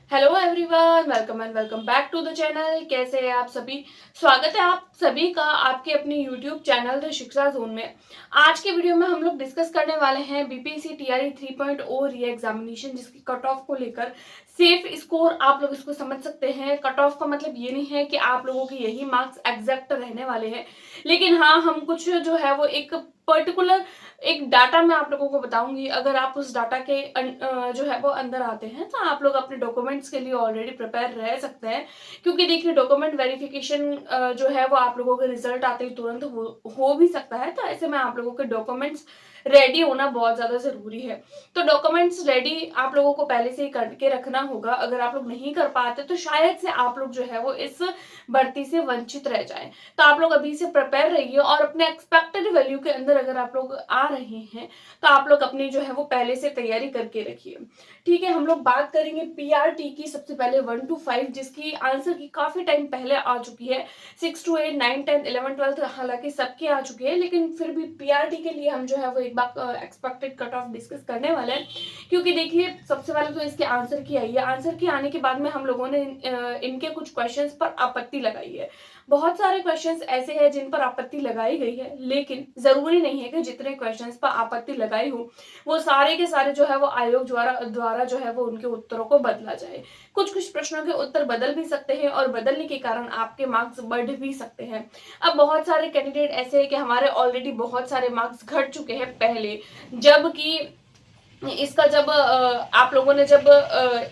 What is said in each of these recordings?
Hello everyone, welcome and welcome back to the channel. कैसे हैं आप सभी? स्वागत है आप सभी का आपके अपने यूट्यूब चैनल द शिक्षा जोन में। आज के वीडियो में हम लोग डिस्कस करने वाले हैं बीपीएससी टीआरई 3.0 री एग्जामिनेशन, जिसकी कट ऑफ को लेकर सेफ स्कोर आप लोग इसको समझ सकते हैं। कट ऑफ का मतलब ये नहीं है कि आप लोगों के यही मार्क्स एग्जैक्ट रहने वाले हैं, लेकिन हाँ, हम कुछ जो है वो एक पर्टिकुलर एक डाटा मैं आप लोगों को बताऊंगी। अगर आप उस डाटा के जो है वो अंदर आते हैं तो आप लोग अपने डॉक्यूमेंट्स के लिए ऑलरेडी प्रिपेयर रह सकते हैं। क्योंकि देखिए, डॉक्यूमेंट वेरिफिकेशन जो है वो आप लोगों के रिजल्ट आते ही तुरंत हो भी सकता है। तो ऐसे में आप लोगों के डॉक्यूमेंट्स रेडी होना बहुत ज्यादा जरूरी है। तो डॉक्यूमेंट्स रेडी आप लोगों को पहले से ही करके रखना होगा। अगर आप लोग नहीं कर पाते तो शायद से आप लोग जो है वो इस भर्ती से वंचित रह जाएं। तो आप लोग अभी से प्रिपेयर रहिए और अपने एक्सपेक्टेड वैल्यू के अंदर अगर आप लोग आ रहे हैं तो आप लोग अपनी जो है वो पहले से तैयारी करके रखिए। ठीक है, हम लोग बात करेंगे पीआरटी की। सबसे पहले 1 to 5, जिसकी आंसर की काफी टाइम पहले आ चुकी है। 6 to 8, 9, 10, 11, 12 हालांकि सबके आ चुके हैं, लेकिन फिर भी पीआरटी के लिए हम जो है वो एक बार एक्सपेक्टेड कट ऑफ डिस्कस करने वाले हैं। क्योंकि देखिए, सबसे पहले तो इसके आंसर की आई है। आंसर की आने के बाद में हम लोगों ने इनके कुछ क्वेश्चंस पर आपत्ति लगाई है। बहुत सारे क्वेश्चंस ऐसे हैं जिन पर आपत्ति लगाई गई है, लेकिन जरूरी नहीं है कि जितने क्वेश्चंस पर आपत्ति लगाई हो वो सारे के सारे जो है वो आयोग द्वारा जो है वो उनके उत्तरों को बदला जाए। कुछ कुछ प्रश्नों के उत्तर बदल भी सकते हैं और बदलने के कारण आपके मार्क्स बढ़ भी सकते हैं। अब बहुत सारे कैंडिडेट ऐसे हैं कि हमारे ऑलरेडी बहुत सारे मार्क्स घट चुके हैं पहले, जबकि इसका जब आप लोगों ने जब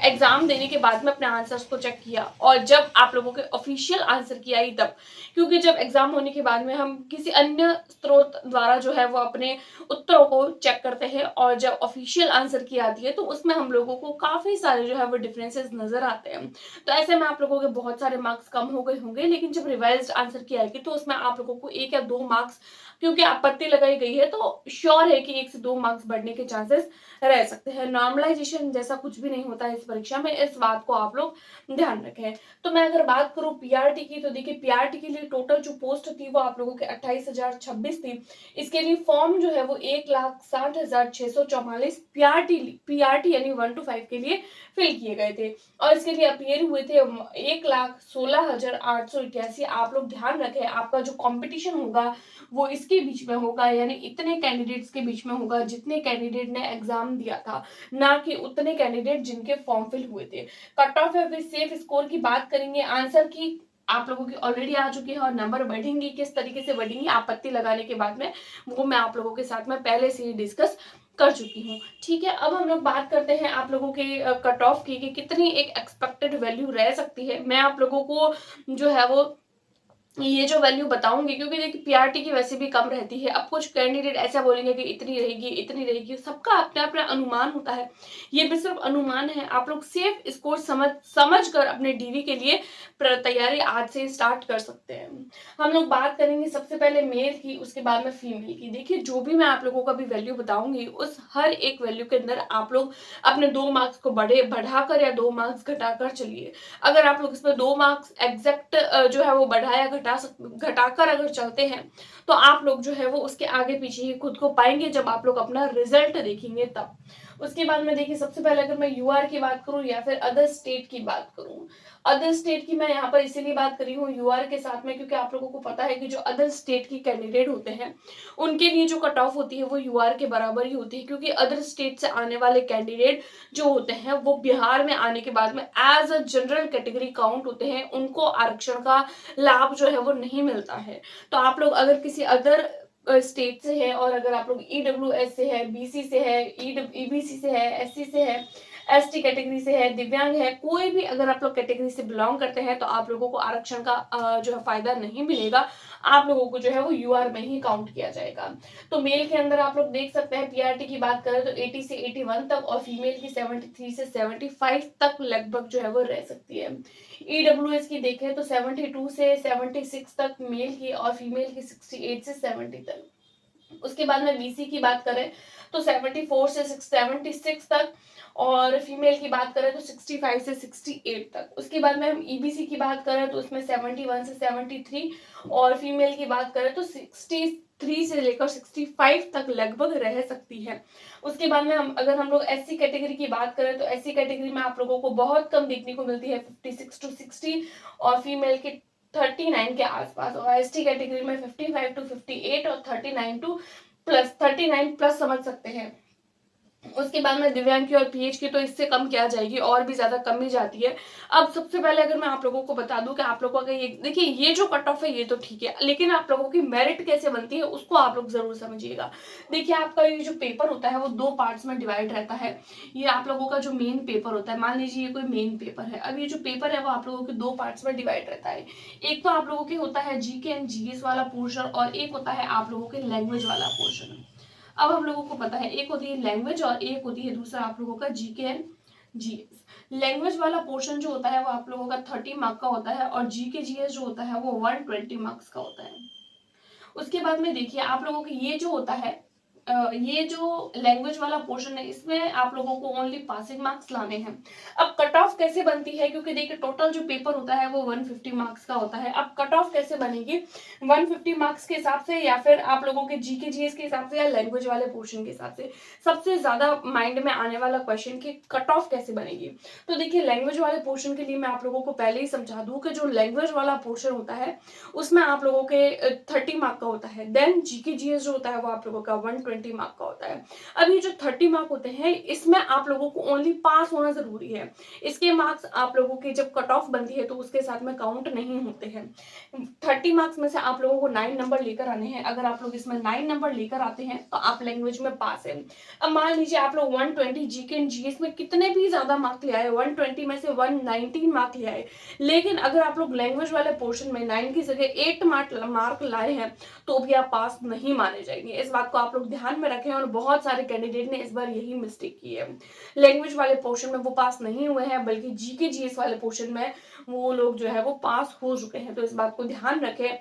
एग्जाम देने के बाद में अपने आंसर्स को चेक किया और जब आप लोगों के ऑफिशियल आंसर की आई तब, क्योंकि जब एग्जाम होने के बाद में हम किसी अन्य स्रोत द्वारा जो है वो अपने उत्तरों को चेक करते हैं और जब ऑफिशियल आंसर की आती है तो उसमें हम लोगों को काफी सारे जो है वो डिफरेंसेस नजर आते हैं। तो ऐसे में आप लोगों के बहुत सारे मार्क्स कम हो गए होंगे, लेकिन जब रिवाइज्ड आंसर की आएगी तो उसमें आप लोगों को 1 या 2 मार्क्स, क्योंकि आपत्ति लगाई गई है तो श्योर है कि 1 से 2 मार्क्स बढ़ने के चांसेस रह सकते हैं। नॉर्मलाइजेशन जैसा कुछ भी नहीं होता है इस परीक्षा में, इस बात को आप लोग ध्यान रखें। तो मैं अगर बात करूं पीआरटी की, तो देखिए पीआरटी के लिए टोटल जो पोस्ट थी वो आप लोगों के 28,026 थी। इसके लिए फॉर्म जो है वो 1,60,644 पीआरटी पीआरटी यानी 1 to 5 के लिए फिल किए गए थे और इसके लिए अपीयर हुए थे 1,16,888। आप लोग ध्यान रखें, आपका जो कंपटीशन होगा वो इसके बीच में होगा, यानी इतने कैंडिडेट्स के बीच में होगा जितने कैंडिडेट ने एग्जाम दिया था, ना कि उतने कैंडिडेट जिनके फॉर्म फिल हुए थे। कट ऑफ है, फिर सेफ स्कोर की बात करेंगे। आंसर की आप लोगों की ऑलरेडी आ चुकी है और नंबर बढ़ेंगे, किस तरीके से बढ़ेंगे आपत्ति लगाने के बाद में वो मैं आप लोगों के साथ में पहले से ही डिस्कस कर चुकी हूँ। ठीक है, अब हम लोग बात करते हैं आप लोगों के कट ऑफ की कि कितनी एक एक्सपेक्टेड वैल्यू रह सकती है। मैं आप लोगों को जो है वो ये जो वैल्यू बताऊंगी, क्योंकि देखिए पीआरटी की वैसे भी कम रहती है। अब कुछ कैंडिडेट ऐसा बोलेंगे कि इतनी रहेगी इतनी रहेगी, सबका अपना अपना अनुमान होता है। ये भी सिर्फ अनुमान है। आप लोग सेफ स्कोर समझ कर अपने डीवी के लिए तैयारी आज से स्टार्ट कर सकते हैं। हम लोग बात करेंगे सबसे पहले मेल की, उसके बाद में फीमेल की। देखिए, जो भी मैं आप लोगों का भी वैल्यू बताऊंगी उस हर एक वैल्यू के अंदर आप लोग अपने 2 मार्क्स को बढ़ाकर या 2 मार्क्स घटाकर चलिए। अगर आप लोग इसमें 2 मार्क्स एग्जैक्ट जो है वो बढ़ाया घटाकर अगर चलते हैं तो आप लोग जो है वो उसके आगे पीछे ही खुद को पाएंगे जब आप लोग अपना रिजल्ट देखेंगे तब। उसके बाद में देखिए, सबसे पहले अगर मैं यूआर की बात करूं या फिर अदर स्टेट की बात करूं, अदर स्टेट की मैं यहाँ पर इसीलिए बात करी हूँ यूआर के साथ में, क्योंकि आप लोगों को पता है कि जो अदर स्टेट की कैंडिडेट होते हैं उनके लिए जो कट ऑफ होती है वो यूआर के बराबर ही होती है। क्योंकि अदर स्टेट से आने वाले कैंडिडेट जो होते हैं वो बिहार में आने के बाद में as a general category count होते हैं, उनको आरक्षण का लाभ जो है वो नहीं मिलता है। तो आप लोग अगर किसी अदर स्टेट से है और अगर आप लोग ईडब्ल्यूएस से है, बीसी से है, ईबीसी से है, एससी से है, एसटी कैटेगरी से है, दिव्यांग है, कोई भी अगर आप लोग कैटेगरी से बिलोंग करते हैं तो आप लोगों को आरक्षण का जो है फायदा नहीं मिलेगा। आप लोगों को जो है वो यूआर में ही काउंट किया जाएगा। तो मेल के अंदर आप लोग देख सकते हैं, पीआरटी की बात करें तो 80 से 81 तक और फीमेल की 73 से 75 तक लगभग जो है वो रह सकती है। ईडब्ल्यूएस की देखें तो 72 से 76 तक मेल की और फीमेल की 68 से 70 तक। उसके बाद में बीसी की बात करें तो 74 से 76 तक और फीमेल की बात करें तो 65 से 68 तक। उसके बाद में हम ईबीसी की बात करें तो उसमें 71 से 73 और फीमेल की बात करें तो 60 63 से लेकर 65 तक लगभग रह सकती है। उसके बाद में अगर हम लोग एससी कैटेगरी की बात करें तो एससी कैटेगरी में आप लोगों को बहुत कम देखने को मिलती है, 56 टू 60, और फीमेल के 39 के आसपास, और एसटी कैटेगरी में 55 टू 58 और 39 टू प्लस 39 प्लस समझ सकते हैं। उसके बाद में दिव्यांग की और पीएच की तो इससे कम क्या जाएगी, और भी ज्यादा कम ही जाती है। अब सबसे पहले अगर मैं आप लोगों को बता दूं कि आप लोगों का ये देखिए, ये जो कट ऑफ है ये तो ठीक है, लेकिन आप लोगों की मेरिट कैसे बनती है उसको आप लोग जरूर समझिएगा। देखिए, आपका ये जो पेपर होता है वो 2 पार्ट्स में डिवाइड रहता है। ये आप लोगों का जो मेन पेपर होता है, मान लीजिए ये कोई मेन पेपर है, अब ये जो पेपर है वो आप लोगों के 2 पार्ट्स में डिवाइड रहता है। एक तो आप लोगों के होता है जीके एंड जीएस वाला पोर्शन, और एक होता है आप लोगों के लैंग्वेज वाला पोर्शन। अब हम लोगों को पता है एक होती है लैंग्वेज और एक होती है दूसरा आप लोगों का जीके एंड जीएस। लैंग्वेज वाला पोर्शन जो होता है वो आप लोगों का 30 मार्क का होता है, और जीके जीएस जो होता है वो 120 मार्क्स का होता है। उसके बाद में देखिए, आप लोगों के ये जो होता है ये जो लैंग्वेज वाला पोर्शन है इसमें आप लोगों को ओनली पासिंग मार्क्स लाने हैं। अब कट ऑफ कैसे बनती है, क्योंकि देखिए टोटल जो पेपर होता है वो 150 मार्क्स का होता है। अब कट ऑफ कैसे बनेगी, 150 मार्क्स के हिसाब से, या फिर आप लोगों के जीके जीएस के हिसाब से, या लैंग्वेज वाले पोर्शन के हिसाब से। सबसे ज्यादा माइंड में आने वाला क्वेश्चन कि कट ऑफ कैसे बनेगी। तो देखिए, लैंग्वेज वाले पोर्शन के लिए मैं आप लोगों को पहले ही समझा दूं कि जो लैंग्वेज वाला पोर्शन होता है उसमें आप लोगों के 30 मार्क का होता है। देन जीके जीएस जो होता है वो आप लोगों का 120 मार्क का होता है। अब ये जो 30 मार्क होते हैं इसमें आप लोगों को ओनली पास होना जरूरी है। इसके मार्क्स आप लोगों की जब कट ऑफ बनती है तो उसके साथ में काउंट नहीं होते हैं। 30 मार्क्स में से आप लोगों को 9 नंबर लेकर आने हैं। अगर आप लोग इसमें 9 नंबर लेकर आते हैं तो आप लैंग्वेज में पास है। अब मान लीजिए आप लोग 120 जीके एंड जीएस में कितने भी ज्यादा मार्क ले आए, 120 में से 119 मार्क ले आए, लेकिन अगर आप लोग लैंग्वेज वाले पोर्शन में 9 की जगह 8 मार्क लाए हैं तो भी आप पास नहीं माने जाएंगे। इस बात को आप लोग ध्यान में रखें, और बहुत सारे कैंडिडेट ने इस बार यही मिस्टेक की है। लैंग्वेज वाले पोर्शन में वो पास नहीं हुए हैं, बल्कि जीके जीएस वाले पोर्शन में वो लोग जो है वो पास हो चुके हैं। तो इस बात को ध्यान रखें।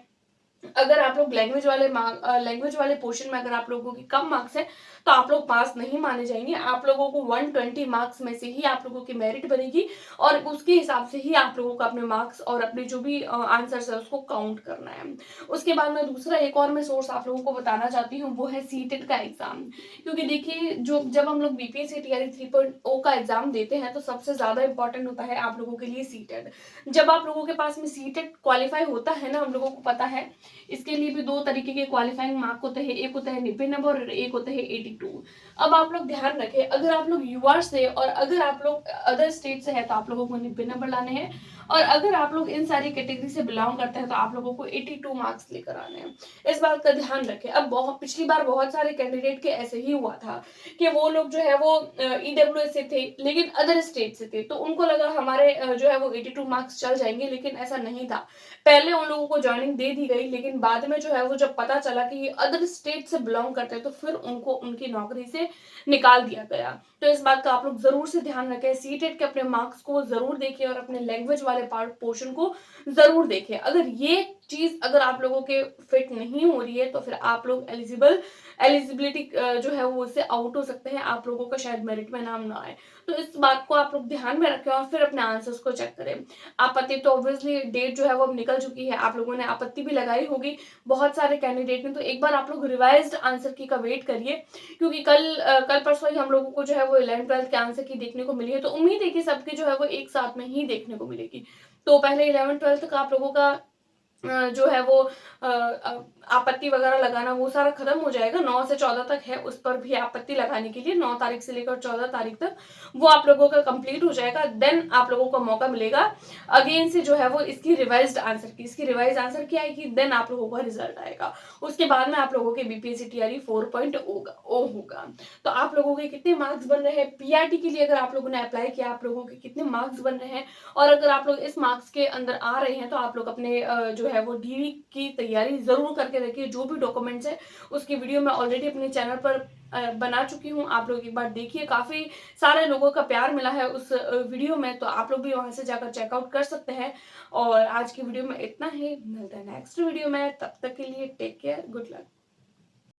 अगर आप लोग लैंग्वेज वाले पोर्शन में अगर आप लोगों की कम मार्क्स है तो आप लोग पास नहीं माने जाएंगे। आप लोगों को 120 मार्क्स में से ही आप लोगों की मेरिट बनेगी, और उसके हिसाब से ही आप लोगों को अपने मार्क्स और अपने जो भी आंसर्स है उसको काउंट करना है। उसके बाद में दूसरा एक और मैं सोर्स आप लोगों को बताना चाहती हूँ, वो है सीटेट का एग्जाम। क्योंकि देखिए, जो जब हम लोग बीपीएससी टीआरई 3.0 का एग्जाम देते हैं तो सबसे ज्यादा इंपॉर्टेंट होता है आप लोगों के लिए सीटेट। जब आप लोगों के पास में सीटेट क्वालिफाई होता है ना, हम लोगों को पता है इसके लिए भी 2 तरीके के क्वालिफाइंग मार्क होते हैं, एक होता है 90 नंबर और एक होता है 82। अब आप लोग ध्यान रखें, अगर आप लोग यूआर से और अगर आप लोग अदर स्टेट से है तो आप लोगों को 90 नंबर लाने हैं, और अगर आप लोग इन सारी कैटेगरी से बिलोंग करते हैं तो आप लोगों को 82 मार्क्स लेकर आने हैं। इस बात का ध्यान रखें। अब पिछली बार बहुत सारे कैंडिडेट के ऐसे ही हुआ था कि वो लोग जो है वो ईडब्ल्यूएस से थे लेकिन अदर स्टेट से थे, तो उनको लगा हमारे जो है वो 82 मार्क्स चल जाएंगे, लेकिन ऐसा नहीं था। पहले उन लोगों को ज्वाइनिंग दे दी गई, लेकिन बाद में जो है वो जब पता चला कि ये अदर स्टेट से बिलोंग करते हैं तो फिर उनको उनकी नौकरी से निकाल दिया गया। तो इस बात का आप लोग जरूर से ध्यान रखें। सीटेट के अपने मार्क्स को जरूर देखिए और अपने लैंग्वेज वाले पार्ट पोर्शन को जरूर देखिए। अगर ये चीज अगर आप लोगों के फिट नहीं हो रही है तो फिर आप लोग एलिजिबिलिटी जो है वो उससे आउट हो सकते हैं, आप लोगों का शायद मेरिट में नाम ना आए। तो इस बात को आप लोग ध्यान में रखें और फिर अपने आंसर्स को चेक करें। आपत्ति तो ऑब्वियसली डेट जो है वो अब निकल चुकी है, आप लोगों ने आपत्ति भी लगाई होगी बहुत सारे कैंडिडेट ने, तो एक बार आप लोग रिवाइज्ड आंसर की का वेट करिए, क्योंकि कल परसों ही हम लोगों को जो है वो 11th 12th के आंसर की देखने को मिली है, तो उम्मीद है कि सबकी जो है वो एक साथ में ही देखने को मिलेगी। तो पहले 11th 12th का आप लोगों का जो है वो आपत्ति वगैरह लगाना वो सारा खत्म हो जाएगा। 9 से 14 तक है, उस पर भी आपत्ति लगाने के लिए 9 तारीख से लेकर 14 तारीख तक वो आप लोगों का कंप्लीट हो जाएगा। देन आप लोगों को मौका मिलेगा अगेन से जो है वो इसकी रिवाइज्ड आंसर की आएगी, देन आप लोगों का रिजल्ट आएगा। उसके बाद में आप लोगों के बीपीएससी टीआरई 4.0 होगा। तो आप लोगों के कितने मार्क्स बन रहे हैं पीआरटी के लिए, अगर आप लोगों ने अप्लाई किया आप लोगों के कितने मार्क्स बन रहे हैं, और अगर आप लोग इस मार्क्स के अंदर आ रहे हैं तो आप लोग अपने जो है वो डीवी की तैयारी जरूर करके रखिए। जो भी डॉक्यूमेंट्स है उसकी वीडियो मैं ऑलरेडी अपने चैनल पर बना चुकी हूँ, आप लोग एक बार देखिए। काफी सारे लोगों का प्यार मिला है उस वीडियो में, तो आप लोग भी वहां से जाकर चेकआउट कर सकते हैं। और आज की वीडियो में इतना ही, मिलता है नेक्स्ट वीडियो में, तब तक के लिए टेक केयर, गुड लक।